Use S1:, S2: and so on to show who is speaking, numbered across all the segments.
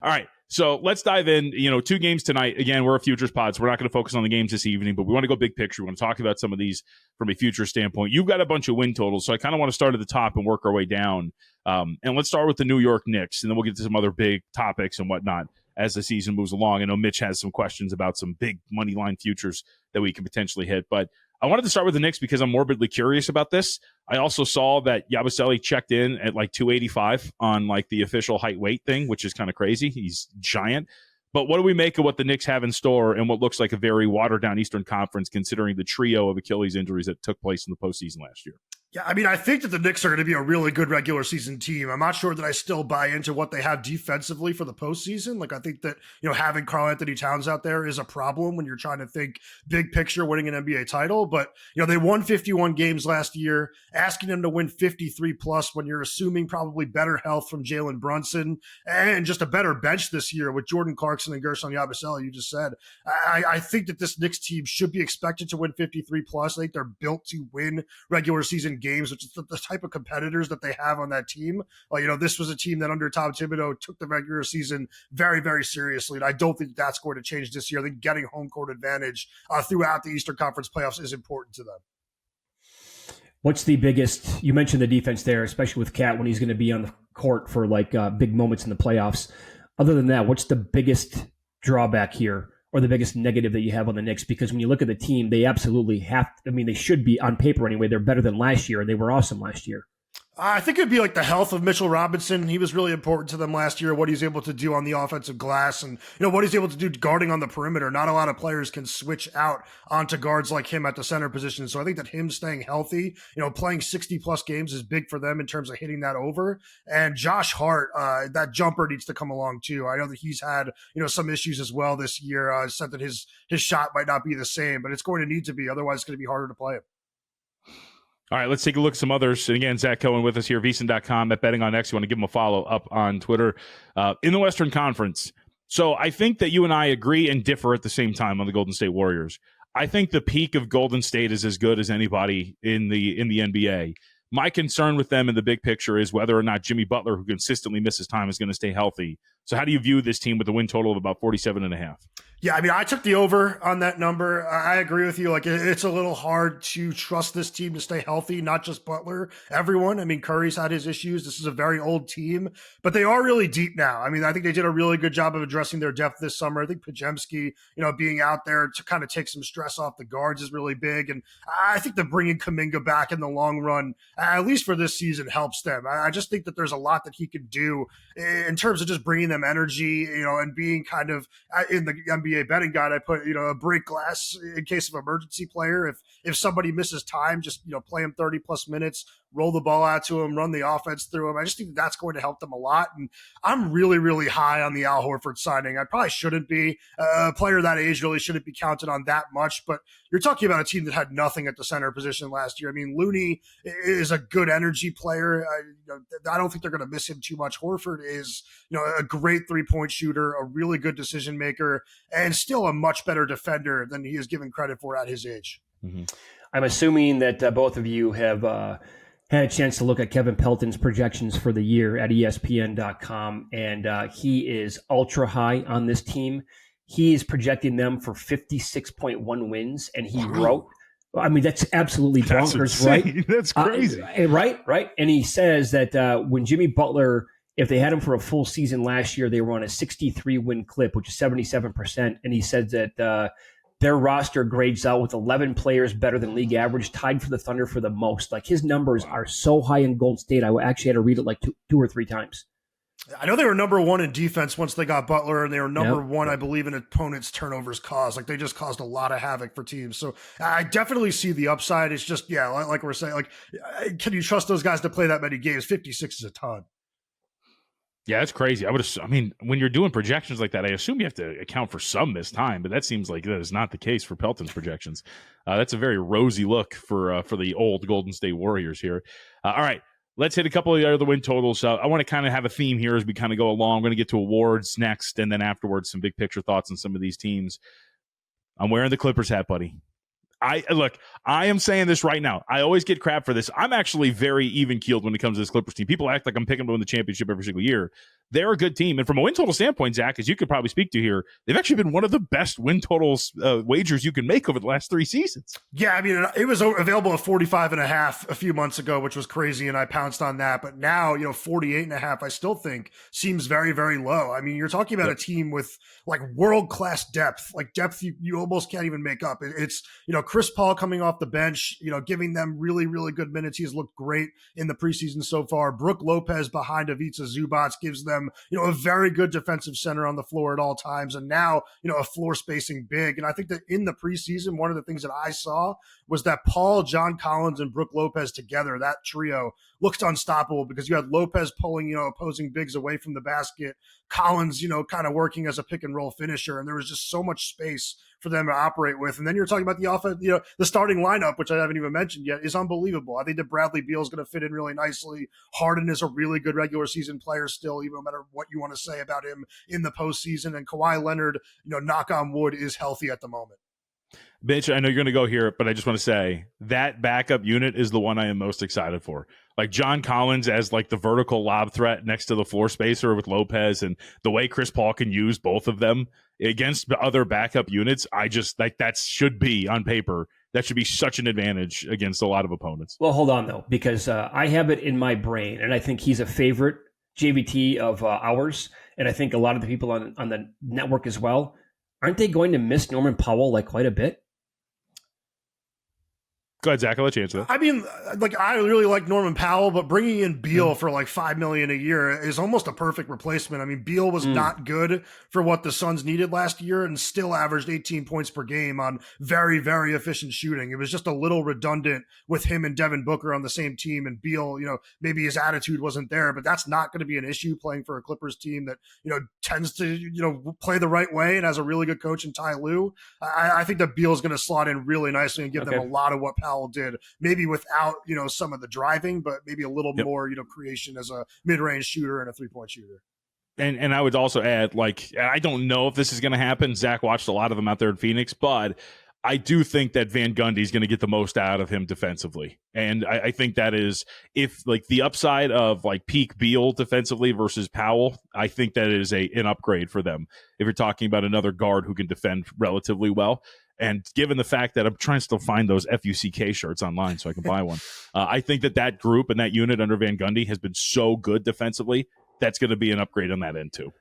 S1: All right, so let's dive in. 2 games tonight. Again, we're a futures pod, so we're not going to focus on the games this evening, but we want to go big picture. We want to talk about some of these from a future standpoint. You've got a bunch of win totals, so I kind of want to start at the top and work our way down. And let's start with the New York Knicks, and then we'll get to some other big topics and whatnot as the season moves along. I know Mitch has some questions about some big money line futures that we can potentially hit, but I wanted to start with the Knicks because I'm morbidly curious about this. I also saw that Yabusele checked in at like 285 on like the official height weight thing, which is kind of crazy. He's giant. But what do we make of what the Knicks have in store and what looks like a very watered-down Eastern Conference considering the trio of Achilles injuries that took place in the postseason last year?
S2: Yeah, I mean, I think that the Knicks are going to be a really good regular season team. I'm not sure that I still buy into what they have defensively for the postseason. Like, I think that, having Karl-Anthony Towns out there is a problem when you're trying to think big picture winning an NBA title. But, they won 51 games last year. Asking them to win 53 plus when you're assuming probably better health from Jalen Brunson and just a better bench this year with Jordan Clarkson and Gershon Yabusele, you just said. I think that this Knicks team should be expected to win 53 plus. I think they're built to win regular season games, which is the type of competitors that they have on that team. This was a team that under Tom Thibodeau took the regular season very, very seriously. And I don't think that's going to change this year. I think getting home court advantage throughout the Eastern Conference playoffs is important to them.
S3: What's the biggest, you mentioned the defense there, especially with Cat when he's going to be on the court for big moments in the playoffs. Other than that, what's the biggest drawback here or the biggest negative that you have on the Knicks? Because when you look at the team, they absolutely they should be on paper anyway. They're better than last year, and they were awesome last year.
S2: I think it'd be like the health of Mitchell Robinson. He was really important to them last year, what he's able to do on the offensive glass and, what he's able to do guarding on the perimeter. Not a lot of players can switch out onto guards like him at the center position. So I think that him staying healthy, playing 60 plus games is big for them in terms of hitting that over. And Josh Hart, that jumper needs to come along too. I know that he's had, some issues as well this year. Said that his shot might not be the same, but it's going to need to be. Otherwise it's going to be harder to play him.
S1: All right, let's take a look at some others. And again, Zach Cohen with us here, VSiN.com, at Betting on X. You want to give him a follow up on Twitter. In the Western Conference, so I think that you and I agree and differ at the same time on the Golden State Warriors. I think the peak of Golden State is as good as anybody in the NBA. My concern with them in the big picture is whether or not Jimmy Butler, who consistently misses time, is going to stay healthy. So how do you view this team with a win total of about 47.5?
S2: Yeah, I mean, I took the over on that number. I agree with you. Like, it's a little hard to trust this team to stay healthy, not just Butler, everyone. I mean, Curry's had his issues. This is a very old team, but they are really deep now. I mean, I think they did a really good job of addressing their depth this summer. I think Podziemski, being out there to kind of take some stress off the guards is really big. And I think that bringing Kuminga back in the long run, at least for this season, helps them. I just think that there's a lot that he can do in terms of just bringing them energy, and being kind of in the NBA betting guide, I put, a break glass in case of emergency player. If somebody misses time, just, play him 30 plus minutes, roll the ball out to him, run the offense through him. I just think that's going to help them a lot. And I'm really, really high on the Al Horford signing. I probably shouldn't be. A player that age really shouldn't be counted on that much, but you're talking about a team that had nothing at the center position last year. I mean, Looney is a good energy player. I don't think they're going to miss him too much. Horford is, a great 3-point shooter, a really good decision maker, and still a much better defender than he is given credit for at his age.
S3: Mm-hmm. I'm assuming that both of you have had a chance to look at Kevin Pelton's projections for the year at ESPN.com, and he is ultra high on this team. He is projecting them for 56.1 wins, and he wrote, I mean, that's absolutely bonkers, right?
S1: That's crazy.
S3: Right. And he says that when Jimmy Butler, if they had him for a full season last year, they were on a 63-win clip, which is 77%. And he said that their roster grades out with 11 players better than league average, tied for the Thunder for the most. Like, his numbers are so high in Golden State, I actually had to read it like two or three times.
S2: I know they were number one in defense once they got Butler, and they were number one, I believe, in opponents' turnovers caused. Like, they just caused a lot of havoc for teams. So I definitely see the upside. It's just, like we're saying, can you trust those guys to play that many games? 56 is a ton.
S1: Yeah, that's crazy. When you're doing projections like that, I assume you have to account for some missed time, but that seems like that is not the case for Pelton's projections. That's a very rosy look for the old Golden State Warriors here. All right. Let's hit a couple of the other win totals. I want to kind of have a theme here as we kind of go along. I'm going to get to awards next, and then afterwards some big picture thoughts on some of these teams. I'm wearing the Clippers hat, buddy. I am saying this right now. I always get crap for this. I'm actually very even-keeled when it comes to this Clippers team. People act like I'm picking them to win the championship every single year. they're a good team. And from a win total standpoint, Zach, as you could probably speak to here, they've actually been one of the best win totals wagers you can make over the last 3 seasons.
S2: Yeah, I mean, it was available at 45.5 a few months ago, which was crazy, and I pounced on that. But now, 48.5, I still think seems very, very low. I mean, you're talking about a team with like world-class depth, like depth you almost can't even make up. It's, Chris Paul coming off the bench, giving them really, really good minutes. He has looked great in the preseason so far. Brook Lopez behind Ivica Zubac gives them, a very good defensive center on the floor at all times. And now, a floor spacing big. And I think that in the preseason, one of the things that I saw was that Paul, John Collins, and Brook Lopez together, that trio looked unstoppable because you had Lopez pulling, opposing bigs away from the basket, Collins, kind of working as a pick and roll finisher. And there was just so much space for them to operate with. And then you're talking about the offense, the starting lineup, which I haven't even mentioned yet, is unbelievable. I think that Bradley Beal is going to fit in really nicely. Harden is a really good regular season player still, even no matter what you want to say about him in the postseason. And Kawhi Leonard, knock on wood, is healthy at the moment.
S1: Mitch, I know you're going to go here, but I just want to say that backup unit is the one I am most excited for. Like John Collins as like the vertical lob threat next to the floor spacer with Lopez, and the way Chris Paul can use both of them against the other backup units. I just like that should be on paper. That should be such an advantage against a lot of opponents.
S3: Well, hold on though, because I have it in my brain, and I think he's a favorite JVT of ours, and I think a lot of the people on the network as well. Aren't they going to miss Norman Powell like quite a bit?
S1: Go ahead, Zach. I'll let you answer that.
S2: I mean, like, I really like Norman Powell, but bringing in Beal for like $5 million a year is almost a perfect replacement. I mean, Beal was not good for what the Suns needed last year and still averaged 18 points per game on very, very efficient shooting. It was just a little redundant with him and Devin Booker on the same team, and Beal, maybe his attitude wasn't there, but that's not going to be an issue playing for a Clippers team that, tends to, play the right way and has a really good coach in Ty Lue. I think that Beal is going to slot in really nicely and give them a lot of what Powell did, maybe without, some of the driving, but maybe a little more, creation as a mid-range shooter and a three-point shooter.
S1: And I would also add, like, I don't know if this is going to happen. Zach watched a lot of them out there in Phoenix, but I do think that Van Gundy is going to get the most out of him defensively. And I think that is, if like the upside of like peak Beal defensively versus Powell, I think that is an upgrade for them. If you're talking about another guard who can defend relatively well. And given the fact that I'm trying to still find those FUCK shirts online so I can buy one, I think that group and that unit under Van Gundy has been so good defensively. That's going to be an upgrade on that end too.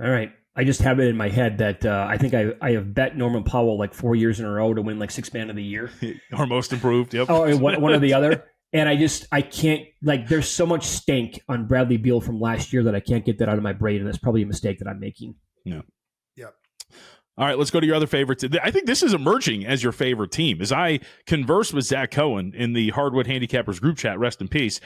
S3: All right. I just have it in my head that I think I have bet Norman Powell like 4 years in a row to win like Sixth Man of the Year.
S1: Or most improved, yep.
S3: Oh, one or the other. And I can't, like, there's so much stank on Bradley Beal from last year that I can't get that out of my brain, and that's probably a mistake that I'm making.
S1: Yeah. Yep. All right, let's go to your other favorites. I think this is emerging as your favorite team. As I converse with Zach Cohen in the Hardwood Handicappers group chat, rest in peace,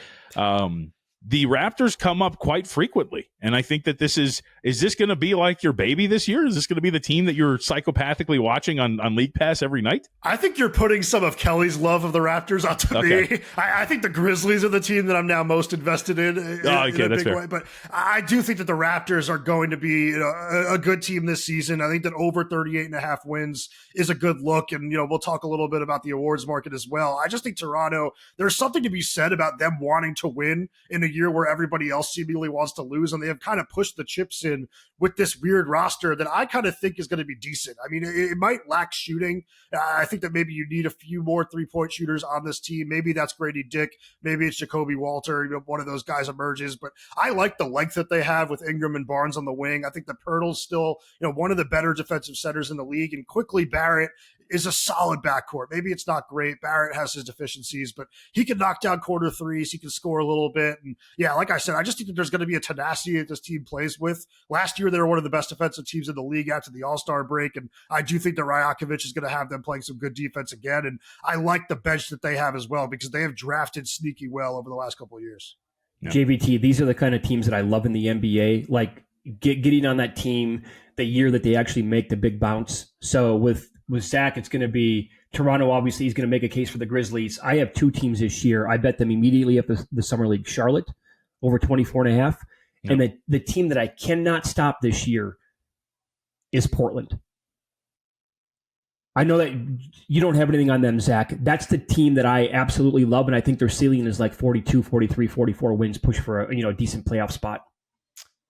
S1: the Raptors come up quite frequently. And I think that is this going to be like your baby this year? Is this going to be the team that you're psychopathically watching on League Pass every night?
S2: I think you're putting some of Kelly's love of the Raptors onto me. I think the Grizzlies are the team that I'm now most invested in a big way. But I do think that the Raptors are going to be a good team this season. I think that over 38.5 wins is a good look. And, we'll talk a little bit about the awards market as well. I just think Toronto, there's something to be said about them wanting to win in a year where everybody else seemingly wants to lose, and they have kind of pushed the chips in with this weird roster that I kind of think is going to be decent. I mean, it might lack shooting. I think that maybe you need a few more three-point shooters on this team. Maybe that's Grady Dick. Maybe it's Jacoby Walter. One of those guys emerges. But I like the length that they have with Ingram and Barnes on the wing. I think the Pirtle's still, one of the better defensive centers in the league. And quickly Barrett is a solid backcourt. Maybe it's not great. Barrett has his deficiencies, but he can knock down quarter threes. He can score a little bit. And yeah, like I said, I just think that there's going to be a tenacity that this team plays with. Last year, they were one of the best defensive teams in the league after the All-Star break. And I do think that Rajakovic is going to have them playing some good defense again. And I like the bench that they have as well, because they have drafted sneaky well over the last couple of years.
S3: Yeah. JVT, these are the kind of teams that I love in the NBA, like getting on that team the year that they actually make the big bounce. So with Zach, it's going to be Toronto. Obviously, he's going to make a case for the Grizzlies. I have two teams this year. I bet them immediately up the Summer League. Charlotte over 24.5. Yep. And the team that I cannot stop this year is Portland. I know that you don't have anything on them, Zach. That's the team that I absolutely love, and I think their ceiling is like 42, 43, 44 wins, push for a decent playoff spot.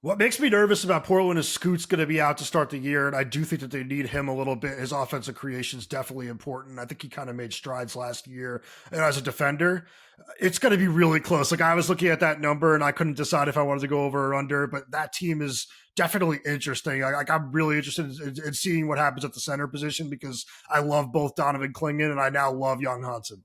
S2: What makes me nervous about Portland is Scoot's going to be out to start the year, and I do think that they need him a little bit. His offensive creation is definitely important. I think he kind of made strides last year as a defender. It's going to be really close. Like, I was looking at that number, and I couldn't decide if I wanted to go over or under, but that team is definitely interesting. I'm really interested in seeing what happens at the center position because I love both Donovan Clingan and I now love Young Hansen.